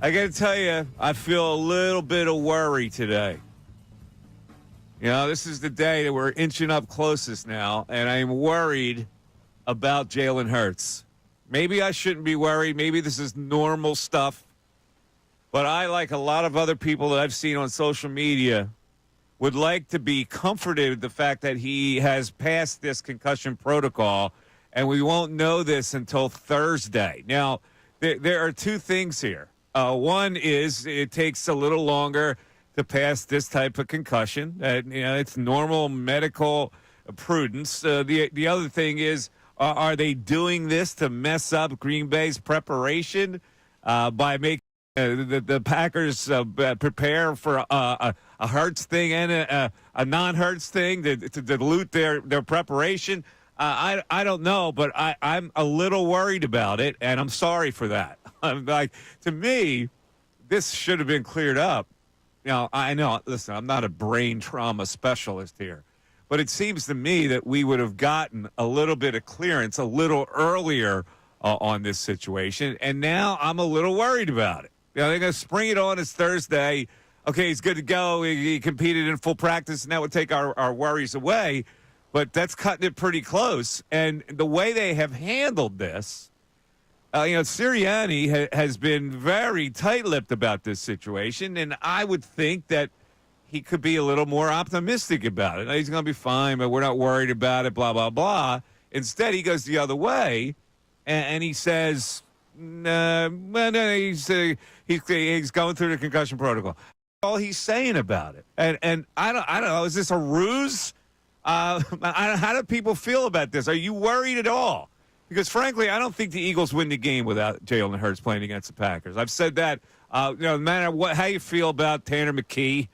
I got to tell you, I feel a little bit of worry today. You know, this is the day that we're inching up closest now, and I'm worried about Jalen Hurts. Maybe I shouldn't be worried. Maybe this is normal stuff. But I, like a lot of other people that I've seen on social media, would like to be comforted with the fact that he has passed this concussion protocol, and we won't know this until Thursday. Now, there are two things here. One is it takes a little longer to pass this type of concussion. It's normal medical prudence. The other thing is, are they doing this to mess up Green Bay's preparation by making the Packers prepare for a Hurts thing and a non-Hurts thing to dilute their preparation? I don't know, but I'm a little worried about it, and I'm sorry for that. To me, this should have been cleared up. I know, listen, I'm not a brain trauma specialist here, but it seems to me that we would have gotten a little bit of clearance a little earlier on this situation, and now I'm a little worried about it. They're going to spring it on. It's Thursday. Okay, he's good to go. He competed in full practice, and that would take our worries away, but that's cutting it pretty close. And the way they have handled this, Sirianni has been very tight-lipped about this situation, and I would think that he could be a little more optimistic about it. He's going to be fine, but we're not worried about it, blah, blah, blah. Instead, he goes the other way, and he says, he's going through the concussion protocol. All he's saying about it. And I don't know, is this a ruse? How do people feel about this? Are you worried at all? Because, frankly, I don't think the Eagles win the game without Jalen Hurts playing against the Packers. I've said that. No matter how you feel about Tanner McKee,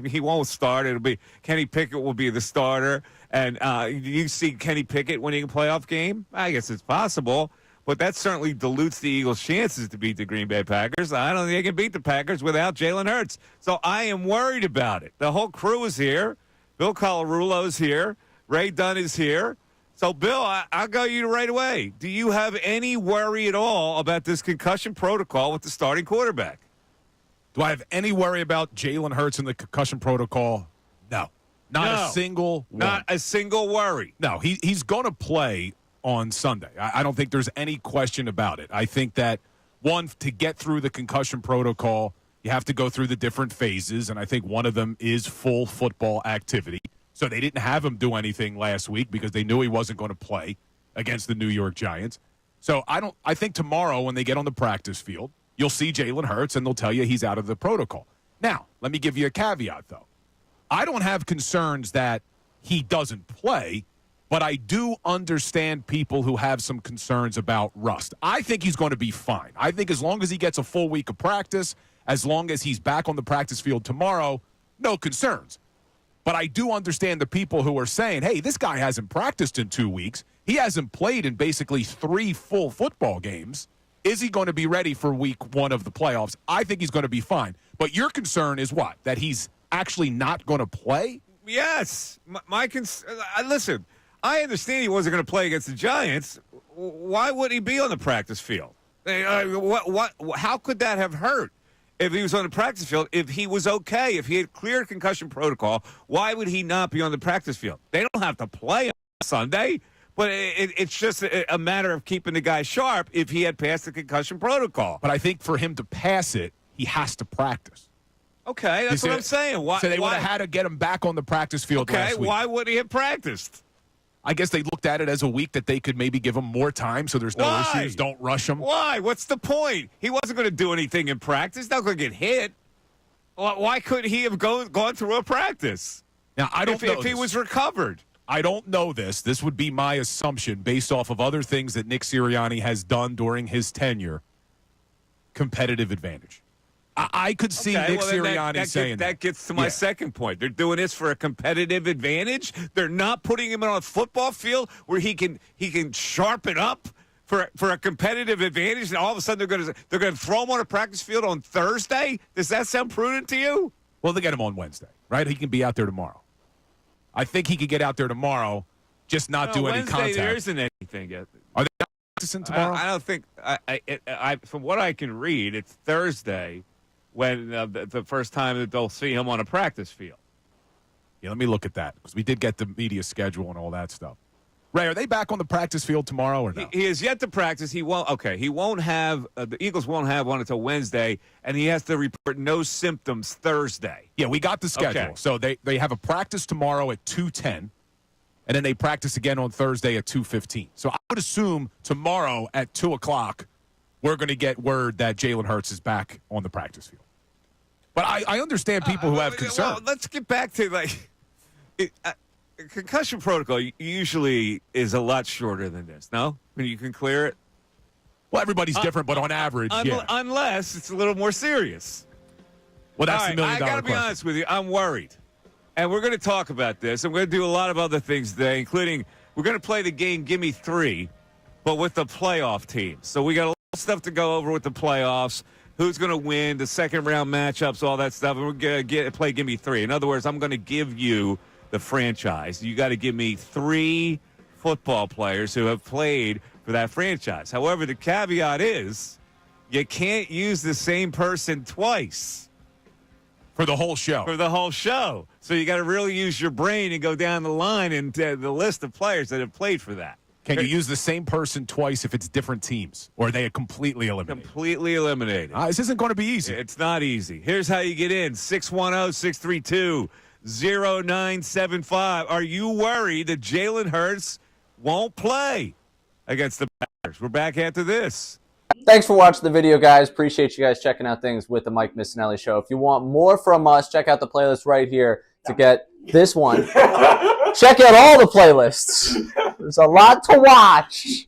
he won't start. It'll be Kenny Pickett will be the starter. And you see Kenny Pickett winning a playoff game? I guess it's possible. But that certainly dilutes the Eagles' chances to beat the Green Bay Packers. I don't think they can beat the Packers without Jalen Hurts. So I am worried about it. The whole crew is here. Bill Colarulo's here. Ray Dunn is here. So, Bill, I'll go you right away. Do you have any worry at all about this concussion protocol with the starting quarterback? Do I have any worry about Jalen Hurts and the concussion protocol? No. Not a single one. Not a single worry. No, he's going to play on Sunday. I don't think there's any question about it. I think that, one, to get through the concussion protocol, you have to go through the different phases, and I think one of them is full football activity. So they didn't have him do anything last week because they knew he wasn't going to play against the New York Giants. So I think tomorrow when they get on the practice field, you'll see Jalen Hurts and they'll tell you he's out of the protocol. Now, let me give you a caveat, though. I don't have concerns that he doesn't play, but I do understand people who have some concerns about rust. I think he's going to be fine. I think as long as he gets a full week of practice, as long as he's back on the practice field tomorrow, no concerns. But I do understand the people who are saying, hey, this guy hasn't practiced in 2 weeks. He hasn't played in basically 3 full football games. Is he going to be ready for week 1 of the playoffs? I think he's going to be fine. But your concern is what? That he's actually not going to play? Yes. Listen, I understand he wasn't going to play against the Giants. Why would he be on the practice field? How could that have hurt? If he was on the practice field, if he was okay, if he had cleared concussion protocol, why would he not be on the practice field? They don't have to play on Sunday, but it's just a matter of keeping the guy sharp if he had passed the concussion protocol. But I think for him to pass it, he has to practice. Okay, that's what I'm saying. So they would have had to get him back on the practice field last week. Why would he have practiced? I guess they looked at it as a week that they could maybe give him more time so there's no issues. Don't rush him. Why? What's the point? He wasn't going to do anything in practice. Not going to get hit. Why couldn't he have gone through a practice? Now, I don't know if he was recovered. I don't know this. This would be my assumption based off of other things that Nick Sirianni has done during his tenure. Competitive advantage. I could see Nick Sirianni saying that. That gets to my second point. They're doing this for a competitive advantage. They're not putting him on a football field where he can sharpen up for a competitive advantage. And all of a sudden they're going to throw him on a practice field on Thursday. Does that sound prudent to you? Well, they get him on Wednesday, right? He can be out there tomorrow. I think he could get out there tomorrow, just not do any Wednesday, contact. There isn't anything yet. Are they practicing tomorrow? I don't think. From what I can read, it's Thursday when the first time that they'll see him on a practice field. Yeah, let me look at that because we did get the media schedule and all that stuff. Ray, are they back on the practice field tomorrow or no? He is yet to practice. He won't. Okay, he won't have. The Eagles won't have one until Wednesday, and he has to report no symptoms Thursday. Yeah, we got the schedule. Okay. So they have a practice tomorrow at 2:10, and then they practice again on Thursday at 2:15. So I would assume tomorrow at 2 o'clock, we're going to get word that Jalen Hurts is back on the practice field. But I understand people who have concern. Well, let's get back to concussion protocol usually is a lot shorter than this. No, I mean, you can clear it. Well, everybody's different, but on average, yeah. Unless it's a little more serious. Well, that's the $1 million question. I got to be honest with you. I'm worried. And we're going to talk about this. And we're going to do a lot of other things today, including we're going to play the game Gimme 3, but with the playoff teams. So we got a lot of stuff to go over with the playoffs. Who's going to win, the second-round matchups, all that stuff. And we're going to play Gimme 3. In other words, I'm going to give you the franchise. You got to give me 3 football players who have played for that franchise. However, the caveat is you can't use the same person twice. For the whole show. For the whole show. So you got to really use your brain and go down the line and the list of players that have played for that. Can you use the same person twice if it's different teams? Or are they completely eliminated? Completely eliminated. This isn't going to be easy. It's not easy. Here's how you get in. 610-632-0975. Are you worried that Jalen Hurts won't play against the Packers? We're back after this. Thanks for watching the video, guys. Appreciate you guys checking out things with the Mike Missanelli Show. If you want more from us, check out the playlist right here to get this one. Check out all the playlists. There's a lot to watch.